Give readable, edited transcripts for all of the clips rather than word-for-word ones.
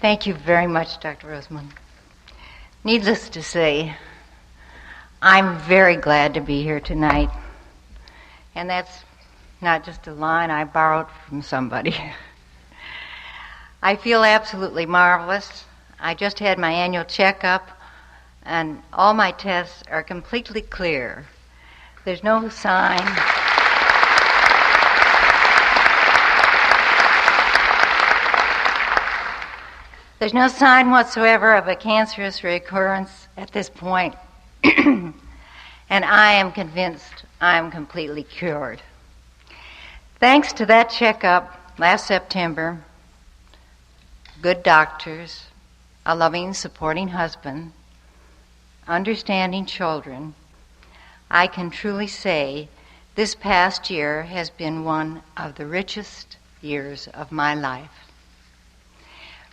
Thank you very much, Dr. Rosemond. Needless to say, I'm very glad to be here tonight. And that's not just a line I borrowed from somebody. I feel absolutely marvelous. I just had my annual checkup, and all my tests are completely clear. There's no sign. There's no sign whatsoever of a cancerous recurrence at this point. And I am convinced I'm completely cured. Thanks to that checkup last September, good doctors, a loving, supporting husband, understanding children, I can truly say this past year has been one of the richest years of my life.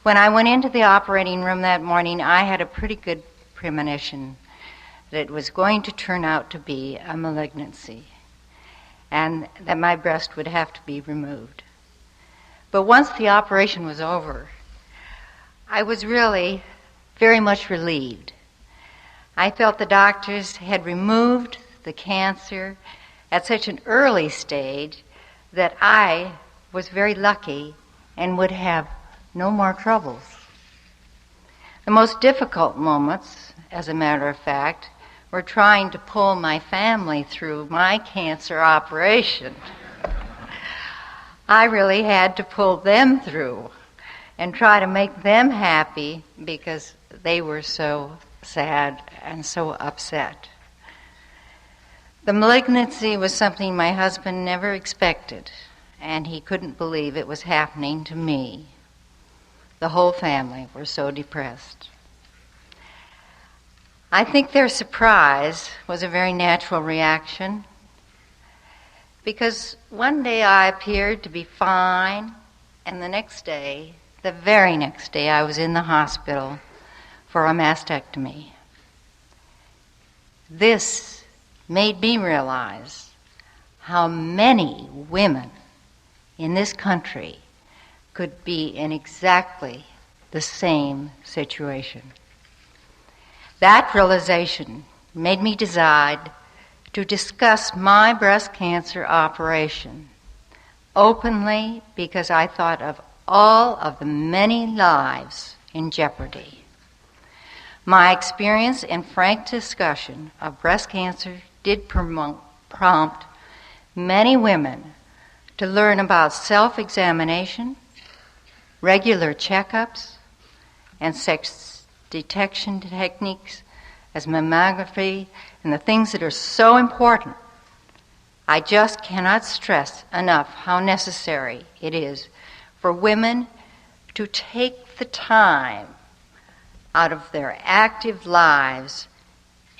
When I went into the operating room that morning, I had a pretty good premonition that it was going to turn out to be a malignancy and that my breast would have to be removed. But once the operation was over, I was really very much relieved. I felt the doctors had removed the cancer at such an early stage that I was very lucky and would have no more troubles. The most difficult moments, as a matter of fact, were trying to pull my family through my cancer operation. I really had to pull them through and try to make them happy because they were so sad and so upset. The malignancy was something my husband never expected, and he couldn't believe it was happening to me. The whole family were so depressed. I think their surprise was a very natural reaction, because one day I appeared to be fine, and the very next day, I was in the hospital for a mastectomy. This made me realize how many women in this country could be in exactly the same situation. That realization made me decide to discuss my breast cancer operation openly, because I thought of all of the many lives in jeopardy. My experience and frank discussion of breast cancer did prompt many women to learn about self-examination, regular checkups, and sex detection techniques as mammography and the things that are so important. I just cannot stress enough how necessary it is for women to take the time out of their active lives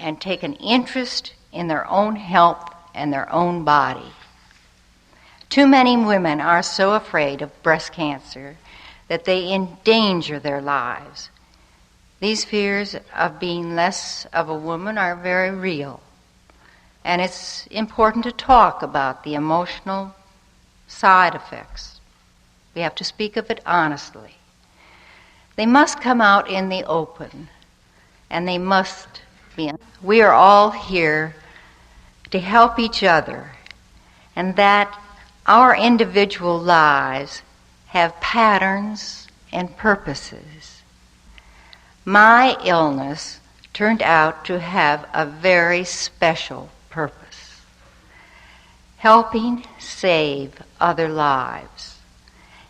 and take an interest in their own health and their own body. Too many women are so afraid of breast cancer that they endanger their lives. These fears of being less of a woman are very real, and it's important to talk about the emotional side effects. We have to speak of it honestly. They must come out in the open, and they must be. We are all here to help each other, and that our individual lives have patterns and purposes. My illness turned out to have a very special purpose: helping save other lives.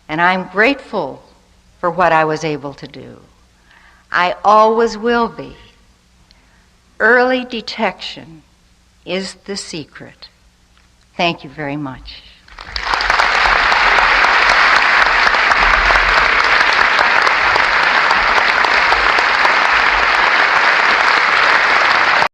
And I'm grateful for what I was able to do. I always will be. Early detection is the secret. Thank you very much.